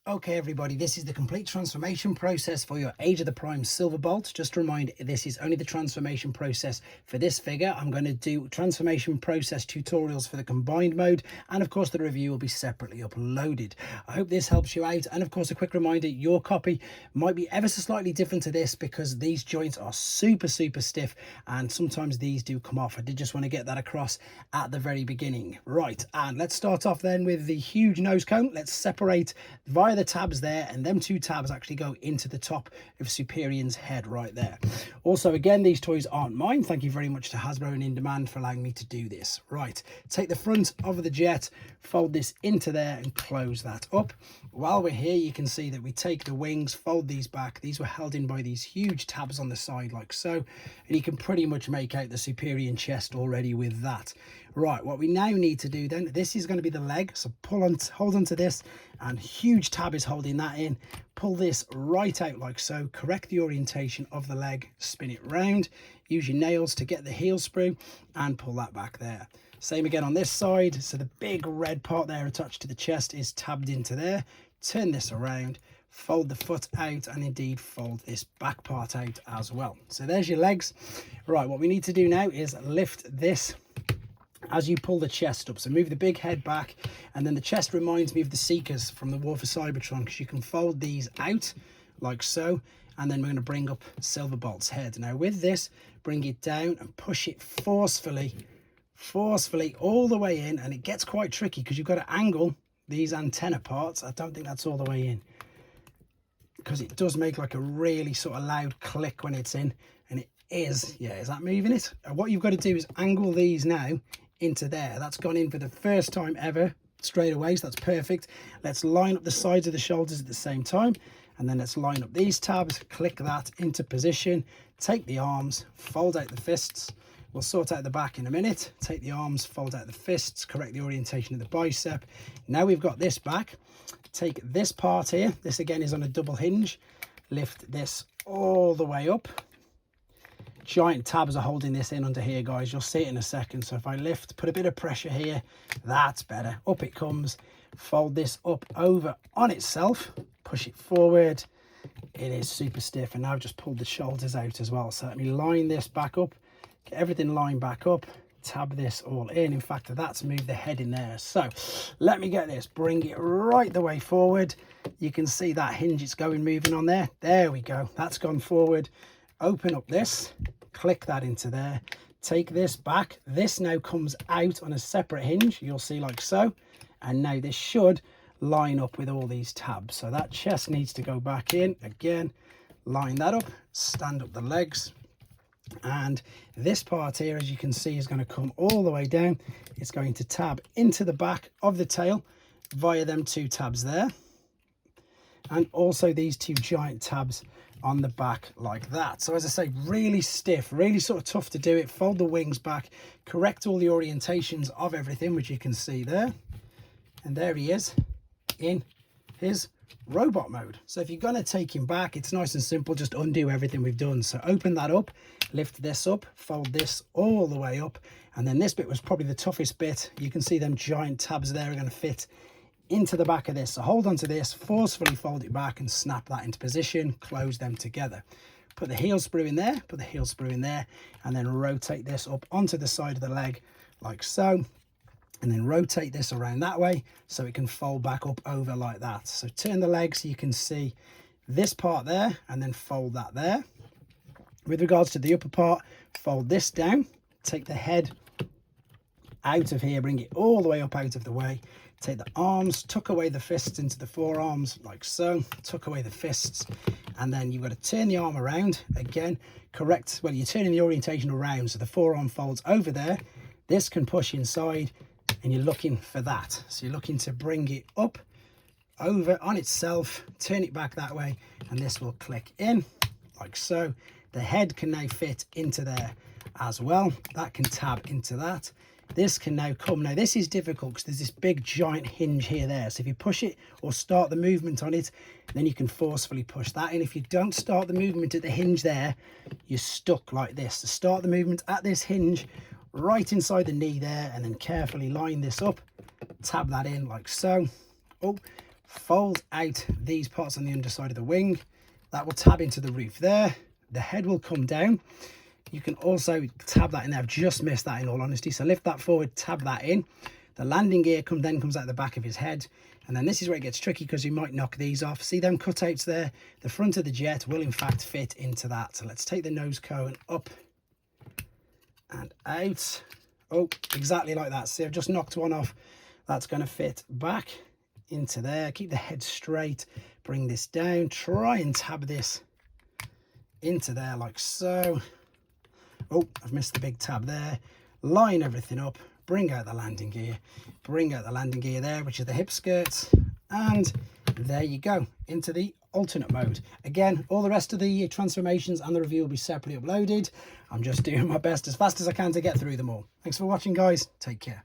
Okay, everybody, this is the complete transformation process for your Age of the Prime Silverbolt. Just a reminder, this is only the transformation process for this figure. I'm going to do transformation process tutorials for the combined mode, and of course the review will be separately uploaded. I hope this helps you out, and of course a quick reminder, your copy might be ever so slightly different to this because these joints are super stiff, and sometimes these do come off. I did just want to get that across at the very beginning. Right, and let's start off then with the huge nose cone. Let's separate via the tabs there, and them two tabs actually go into the top of Superion's head right there. Also, again, these toys aren't mine. Thank you very much to Hasbro and Indemand for allowing me to do this. Right, take the front of the jet, fold this into there and close that up. While we're here, you can see that we take the wings, fold these back. These were held in by these huge tabs on the side like so, and you can pretty much make out the Superior chest already with that. Right, what we now need to do then, this is going to be the leg, so hold on to this, and huge tab is holding that in. Pull this right out like so, correct the orientation of the leg, spin it round, use your nails to get the heel sprue and pull that back there. Same again on this side, so the big red part there attached to the chest is tabbed into there. Turn this around, fold the foot out, and indeed fold this back part out as well. So there's your legs. Right, what we need to do now is lift this as you pull the chest up. So move the big head back, and then the chest reminds me of the Seekers from the War for Cybertron, because you can fold these out like so, and then we're going to bring up Silverbolt's head. Now with this, bring it down and push it forcefully all the way in, and it gets quite tricky because you've got to angle these antenna parts. I don't think that's all the way in, because it does make like a really sort of loud click when it's in, and it is, yeah, is that moving it? And what you've got to do is angle these now into there. That's gone in for the first time ever straight away, so that's perfect. Let's line up the sides of the shoulders at the same time, and then let's line up these tabs, click that into position, take the arms, fold out the fists. We'll sort out the back in a minute. Take the arms, fold out the fists, correct the orientation of the bicep. Now we've got this back. Take this part here, this again is on a double hinge, lift this all the way up. Giant tabs are holding this in under here, guys. You'll see it in a second. So if I lift, put a bit of pressure here, that's better. Up it comes. Fold this up over on itself, push it forward. It is super stiff, and now I've just pulled the shoulders out as well. So let me line this back up, get everything lined back up, tab this all in. In fact, that's moved the head in there. So let me get this, bring it right the way forward. You can see that hinge, it's going moving on there. There we go, that's gone forward. Open up this, click that into there, take this back. This now comes out on a separate hinge, you'll see like so, and now this should line up with all these tabs. So that chest needs to go back in again, line that up, stand up the legs, and this part here, as you can see, is going to come all the way down. It's going to tab into the back of the tail via them two tabs there, and also these two giant tabs on the back like that. So as I say, really stiff, really sort of tough to do it. Fold the wings back, correct all the orientations of everything, which you can see there, and there he is in his robot mode. So if you're going to take him back, it's nice and simple, just undo everything we've done. So open that up, lift this up, fold this all the way up, and then this bit was probably the toughest bit. You can see them giant tabs there are going to fit into the back of this. So hold on to this, forcefully fold it back and snap that into position, close them together. Put the heel sprue in there, put the heel sprue in there, and then rotate this up onto the side of the leg like so, and then rotate this around that way so it can fold back up over like that. So turn the leg so you can see this part there, and then fold that there. With regards to the upper part, fold this down, take the head out of here, bring it all the way up out of the way, take the arms, tuck away the fists into the forearms like so, tuck away the fists, and then you've got to turn the arm around again, correct, well, you're turning the orientation around so the forearm folds over there. This can push inside, and you're looking for that. So you're looking to bring it up over on itself, turn it back that way, and this will click in like so. The head can now fit into there as well. That can tab into that. This can now come. Now this is difficult because there's this big giant hinge here there. So if you push it or start the movement on it, then you can forcefully push that in. If you don't start the movement at the hinge there, you're stuck like this. So start the movement at this hinge right inside the knee there, and then carefully line this up, tab that in like so. Oh, fold out these parts on the underside of the wing. That will tab into the roof there. The head will come down. You can also tab that in there. I've just missed that in all honesty. So lift that forward, tab that in. The landing gear then comes out the back of his head. And then this is where it gets tricky because you might knock these off. See them cutouts there? The front of the jet will in fact fit into that. So let's take the nose cone up and out. Oh, exactly like that. See, I've just knocked one off. That's going to fit back into there. Keep the head straight. Bring this down. Try and tab this into there like so. Oh, I've missed the big tab there. Line everything up. Bring out the landing gear. Bring out the landing gear there, which is the hip skirts. And there you go, into the alternate mode. Again, all the rest of the transformations and the review will be separately uploaded. I'm just doing my best as fast as I can to get through them all. Thanks for watching, guys. Take care.